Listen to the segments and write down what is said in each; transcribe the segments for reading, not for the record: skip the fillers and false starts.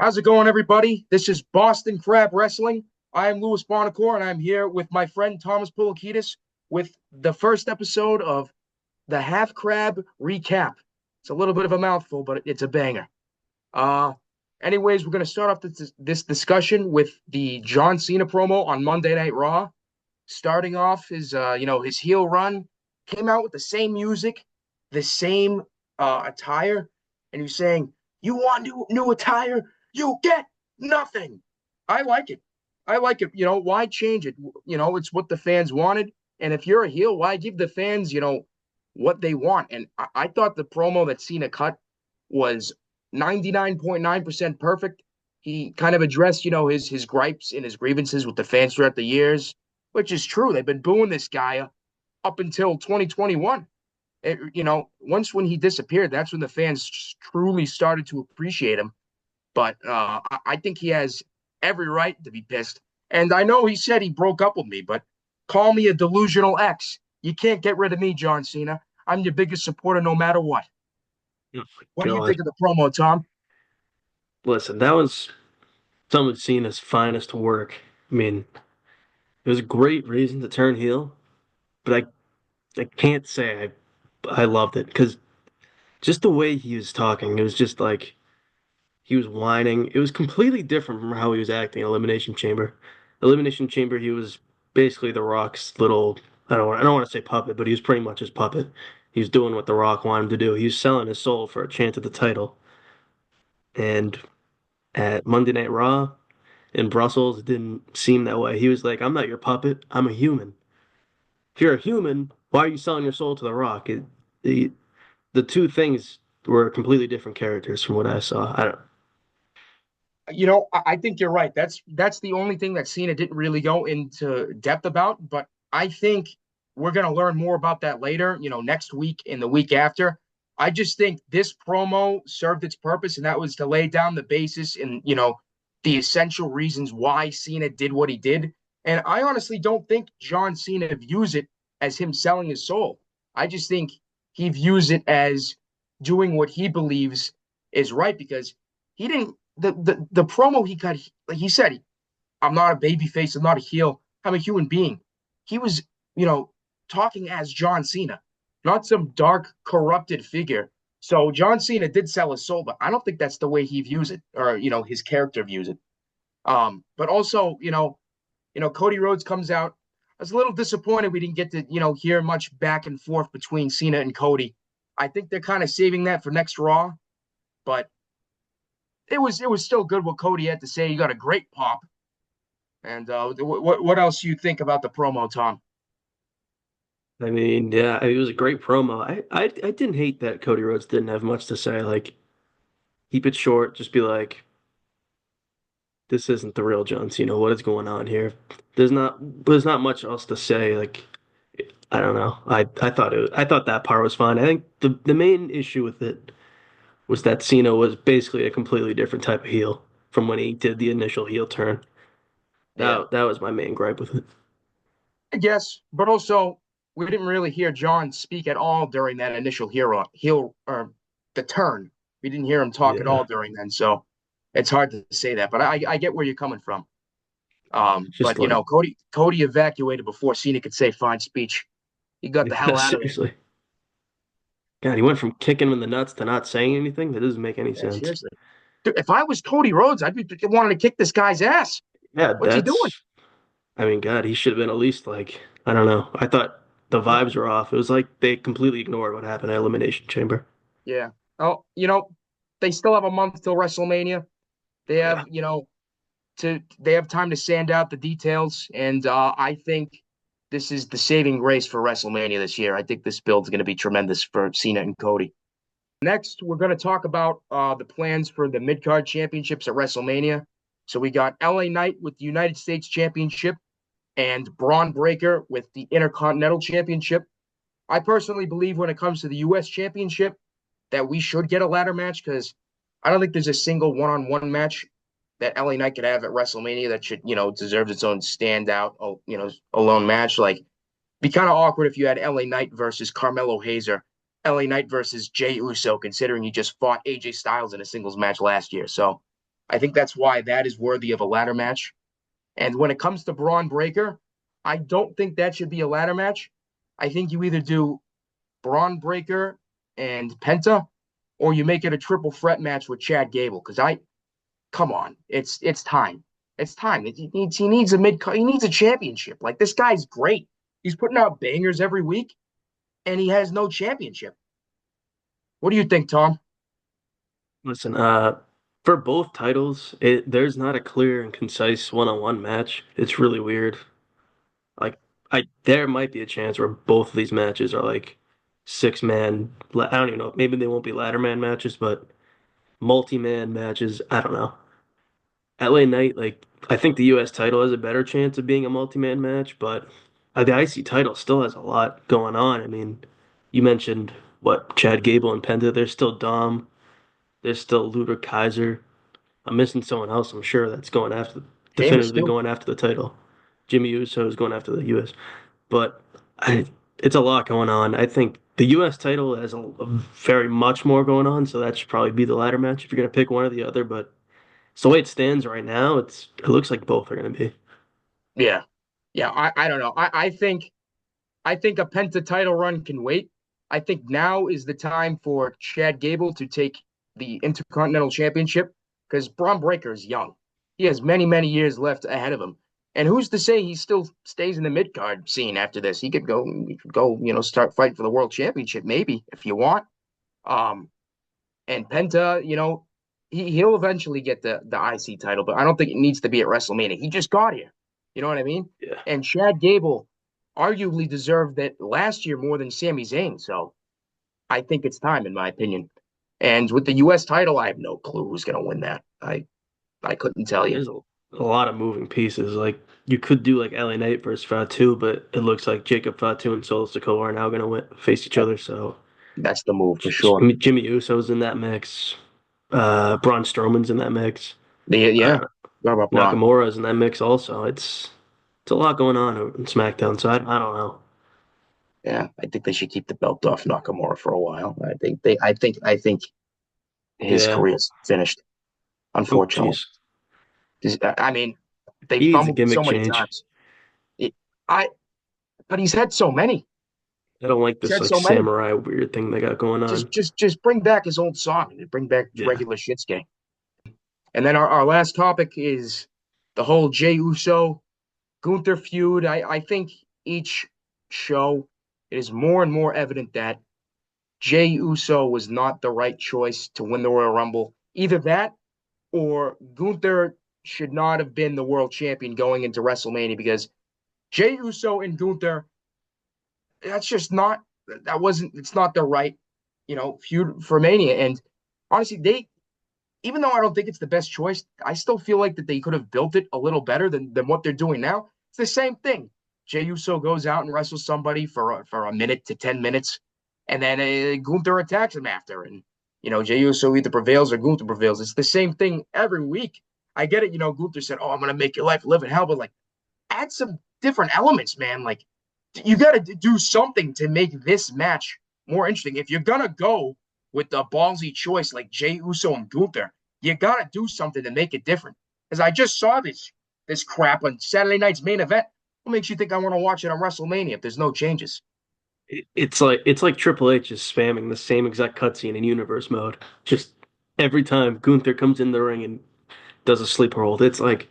How's it going, everybody? This is Boston Crab Wrestling. I am Louis Bonacore, and I'm here with my friend Thomas Pulakidis with the first episode of the Half Crab Recap. It's a little bit of a mouthful, but it's a banger. Uh, Anyways, we're going to start off this discussion with the John Cena promo on Monday Night Raw. Starting off his heel run, came out with the same music, the same attire, and he's saying, "You want new attire? You get nothing." I like it. I like it. Why change it? It's what the fans wanted. And if you're a heel, why give the fans, what they want? And I thought the promo that Cena cut was 99.9% perfect. He kind of addressed, his gripes and his grievances with the fans throughout the years, which is true. They've been booing this guy up until 2021. Once when he disappeared, that's when the fans truly started to appreciate him. But I think he has every right to be pissed. And I know he said he broke up with me, but call me a delusional ex. You can't get rid of me, John Cena. I'm your biggest supporter no matter what. Oh my What do you God. think of the promo, Tom? Listen, that was some of Cena's finest work. I mean, it was a great reason to turn heel, but I can't say I loved it because just the way he was talking, it was just like he was whining. It was completely different from how he was acting in Elimination Chamber. Elimination Chamber, he was basically The Rock's little, I don't want to say puppet, but he was pretty much his puppet. He was doing what The Rock wanted him to do. He was selling his soul for a chance at the title. And at Monday Night Raw, in Brussels, it didn't seem that way. He was like, I'm not your puppet. I'm a human. If you're a human, why are you selling your soul to The Rock? The the two things were completely different characters from what I saw. I don't. I think you're right. That's the only thing that Cena didn't really go into depth about. But I think we're gonna learn more about that later. Next week and the week after. I just think this promo served its purpose, and that was to lay down the basis and the essential reasons why Cena did what he did. And I honestly don't think John Cena views it as him selling his soul. I just think he views it as doing what he believes is right because he didn't the promo he cut, like he said, I'm not a baby face, I'm not a heel, I'm a human being. He was, you know, talking as John Cena, not some dark, corrupted figure. So John Cena did sell his soul, but I don't think that's the way he views it, or his character views it. But also, Cody Rhodes comes out. I was a little disappointed we didn't get to, hear much back and forth between Cena and Cody. I think they're kind of saving that for next Raw, but it was still good what Cody had to say. He got a great pop. And what else you think about the promo, Tom? I mean, yeah, it was a great promo. I didn't hate that Cody Rhodes didn't have much to say. Like, keep it short. Just be like, this isn't the real John Cena. What is going on here? There's not much else to say. Like, I don't know. I thought that part was fine. I think the main issue with it was that Cena was basically a completely different type of heel from when he did the initial heel turn. Yeah, That was my main gripe with it. I guess, but also we didn't really hear John speak at all during that initial hero heel or the turn. We didn't hear him talk at Yeah, all during then, so it's hard to say that. But I get where you're coming from. just But like Cody evacuated before Cena could say fine speech. He got the hell out of there. seriously. God, he went from kicking him in the nuts to not saying anything. That doesn't make any Yeah, sense. seriously. Dude, if I was Cody Rhodes, I'd be wanting to kick this guy's ass. Yeah, What's he doing? I mean, God, he should have been at least like, I don't know. I thought the vibes were off. It was like they completely ignored what happened at Elimination Chamber. Yeah. Oh, they still have a month till WrestleMania. They Yeah. have, they have time to sand out the details, and I think this is the saving grace for WrestleMania this year. I think this build is going to be tremendous for Cena and Cody. Next, we're going to talk about the plans for the mid card championships at WrestleMania. So we got LA Knight with the United States Championship and Braun Breaker with the Intercontinental Championship. I personally believe when it comes to the U.S. Championship that we should get a ladder match because I don't think there's a single one-on-one match that LA Knight could have at WrestleMania that should, deserves its own standout, alone match. Like, be kind of awkward if you had LA Knight versus Carmelo Hayes or LA Knight versus Jey Uso, considering he just fought AJ Styles in a singles match last year. So I think that's why that is worthy of a ladder match. And when it comes to Braun Breaker, I don't think that should be a ladder match. I think you either do Braun Breaker and Penta, or you make it a triple threat match with Chad Gable. Because I come on, it's time. It's time. He needs a mid he needs a championship. Like this guy's great. He's putting out bangers every week, and he has no championship. What do you think, Tom? Listen, for both titles, there's not a clear and concise one-on-one match. It's really weird. Like, there might be a chance where both of these matches are like six-man. I don't even know. Maybe they won't be ladder man matches, but multi-man matches. I don't know. LA Knight, like, I think the U.S. title has a better chance of being a multi-man match, but the IC title still has a lot going on. I mean, you mentioned what Chad Gable and Penta. There's still Dom. There's still Ludwig Kaiser. I'm missing someone else, I'm sure, that's going after, Sheamus definitively too. going after the title. Jimmy Uso is going after the US. But it's a lot going on. I think the US title has a very much more going on, so that should probably be the ladder match if you're going to pick one or the other. But it's the way it stands right now. It looks like both are going to be. Yeah, yeah. I don't know. I think a Penta title run can wait. I think now is the time for Chad Gable to take the Intercontinental Championship because Braun Breaker is young. He has many, many years left ahead of him. And who's to say he still stays in the mid card scene after this? He could go, start fighting for the world championship, maybe, if you want. Um, and Penta, he'll eventually get the IC title, but I don't think it needs to be at WrestleMania. He just got here. You know what I mean? Yeah. And Chad Gable arguably deserved that last year more than Sami Zayn. So I think it's time, in my opinion. And with the U.S. title, I have no clue who's going to win that. I couldn't tell you. There's a lot of moving pieces. Like you could do like LA Knight versus Fatu, but it looks like Jacob Fatu and Solo Sikoa are now going to face each That, other. So that's the move for sure. Jimmy Uso's in that mix. Braun Strowman's in that mix. Yeah. Uh, What about Braun? Nakamura's in that mix also. It's a lot going on in SmackDown. So I don't know. Yeah, I think they should keep the belt off Nakamura for a while. I think his Yeah. career's finished, Oh, unfortunately. jeez. I mean, they He needs a fumbled it gimmick so many change. times. It, I, but he's had so many. I don't like He's this had like so many. samurai weird thing they got going Just, on. just, just bring back his old song and bring back Yeah. regular Shinsuke. And then our last topic is the whole Jey Uso Gunther feud. I think each show it is more and more evident that Jey Uso was not the right choice to win the Royal Rumble. Either that or Gunther should not have been the world champion going into WrestleMania because Jey Uso and Gunther, that's just not that wasn't it's not the right, feud for Mania. And honestly, they even though I don't think it's the best choice, I still feel like that they could have built it a little better than what they're doing now. It's the same thing. Jey Uso goes out and wrestles somebody for a minute to 10 minutes, and then Gunther attacks him after, and Jey Uso either prevails or Gunther prevails. It's the same thing every week. I get it. Gunther said, "Oh, I'm gonna make your life live in hell," but like, add some different elements, man. Like, you got to do something to make this match more interesting. If you're gonna go with the ballsy choice like Jey Uso and Gunther, you got to do something to make it different. Because I just saw this crap on Saturday night's main event. What makes you think I want to watch it on WrestleMania if there's no changes? It's like Triple H is spamming the same exact cutscene in universe mode. Just every time Gunther comes in the ring and does a sleeper hold, it's like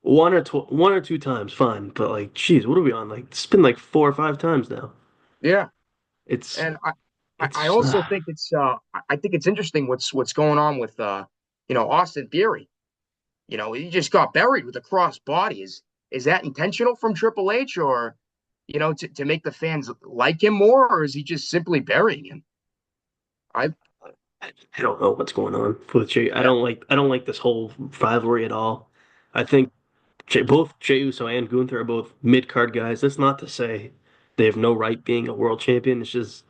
one or two times, fine. But like, geez, what are we on? Like, it's been like four or five times now. Yeah, It's and I it's also think I think it's interesting what's going on with Austin Theory. He just got buried with a cross body. Is that intentional from Triple H or to make the fans like him more, or is he just simply burying him? I I don't know what's going on with Jay. I Yeah, don't like I don't like this whole rivalry at all. I think both Jey Uso and Gunther are both mid card guys. That's not to say they have no right being a world champion. It's just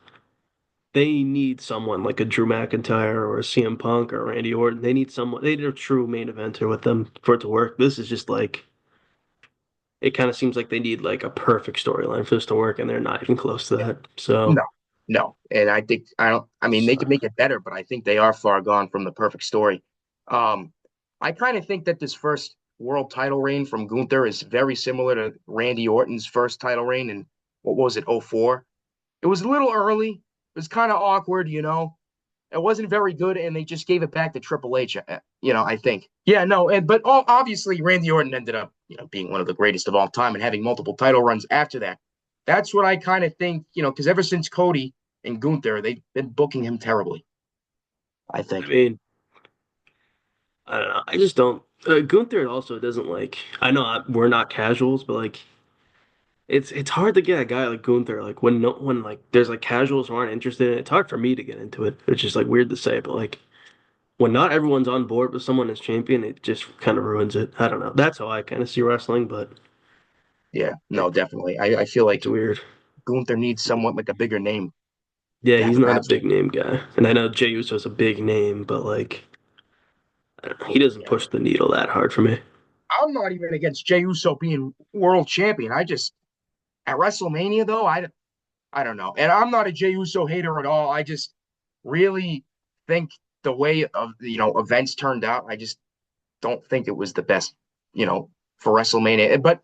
they need someone like a Drew McIntyre or a CM Punk or Randy Orton. They need someone. They need a true main eventer with them for it to work. This is just like it kind of seems like they need like a perfect storyline for this to work, and they're not even close to yeah. that. So, No, no. And I mean, they so could make it better, but I think they are far gone from the perfect story. Um, I kind of think that this first world title reign from Gunther is very similar to Randy Orton's first title reign in what was it, '04. It was a little early. It was kind of awkward, you know. It wasn't very good, and they just gave it back to Triple H. I think. Yeah, no, but obviously Randy Orton ended up, being one of the greatest of all time and having multiple title runs after that. That's what I kind of think, because ever since Cody and Gunther, they've been booking him terribly. I I think. mean, I don't know. I just don't. Gunther also doesn't like. I know we're not casuals, but like it's hard to get a guy like Gunther like when no when like there's like casuals who aren't interested in it. It's hard for me to get into it. It's just like weird to say, but like when not everyone's on board with someone as champion, it just kind of ruins it. I don't know. That's how I kind of see wrestling, but Yeah, it, no, definitely. I feel like it's weird. Gunther needs somewhat like a bigger name Yeah, to he's have not a matches. big name guy, and I know Jey Uso's a big name, but like I don't know, he doesn't Yeah. push the needle that hard for me. I'm not even against Jey Uso being world champion. I just at WrestleMania though, I don't know. And I'm not a Jey Uso hater at all. I just really think the way of events turned out, I just don't think it was the best, for WrestleMania. But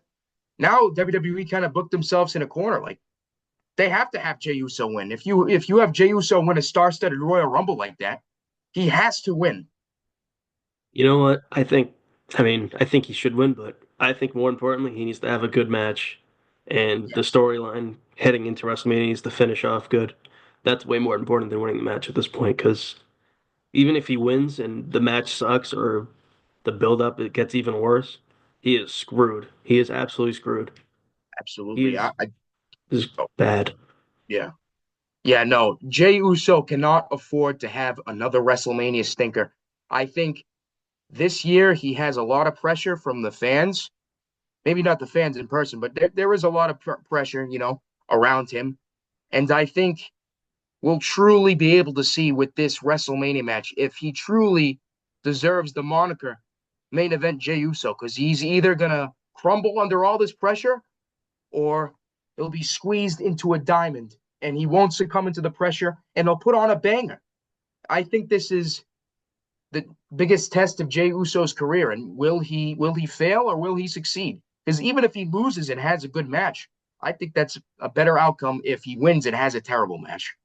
now WWE kind of booked themselves in a corner. Like they have to have Jey Uso win. If you have Jey Uso win a star-studded Royal Rumble like that, he has to win. You know what? I think he should win, but I think more importantly, he needs to have a good match, and the Yes, storyline heading into WrestleMania needs to finish off good. That's way more important than winning the match at this point, because even if he wins and the match sucks or the build-up it gets even worse, he is screwed. He is absolutely screwed. He absolutely. is I this is oh, bad. yeah. Yeah, no. Jey Uso cannot afford to have another WrestleMania stinker. I think this year he has a lot of pressure from the fans. Maybe not the fans in person, but there is a lot of pressure, around him. And I think we'll truly be able to see with this WrestleMania match if he truly deserves the moniker main event Jey Uso, because he's either going to crumble under all this pressure or he'll be squeezed into a diamond and he won't succumb into the pressure and he'll put on a banger. I think this is the biggest test of Jey Uso's career. And will he fail or will he succeed? Because even if he loses and has a good match, I think that's a better outcome if he wins and has a terrible match.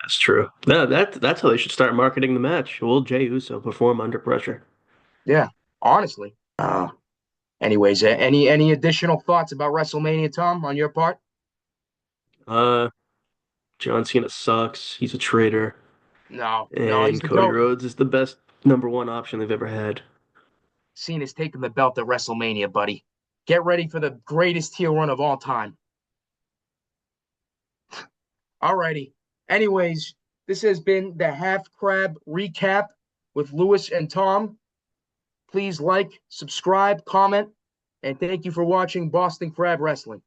That's true. No, that's how they should start marketing the match. Will Jey Uso perform under pressure? Yeah, honestly. Anyways, any additional thoughts about WrestleMania, Tom, on your part? Uh, John Cena sucks. He's a traitor. No, no, he's And the Cody GOAT. Rhodes is the best number one option they've ever had. Cena's taking the belt at WrestleMania, buddy. Get ready for the greatest heel run of all time. Alrighty. Anyways, this has been the Half Crab Recap with Lewis and Tom. Please like, subscribe, comment, and thank you for watching Boston Crab Wrestling.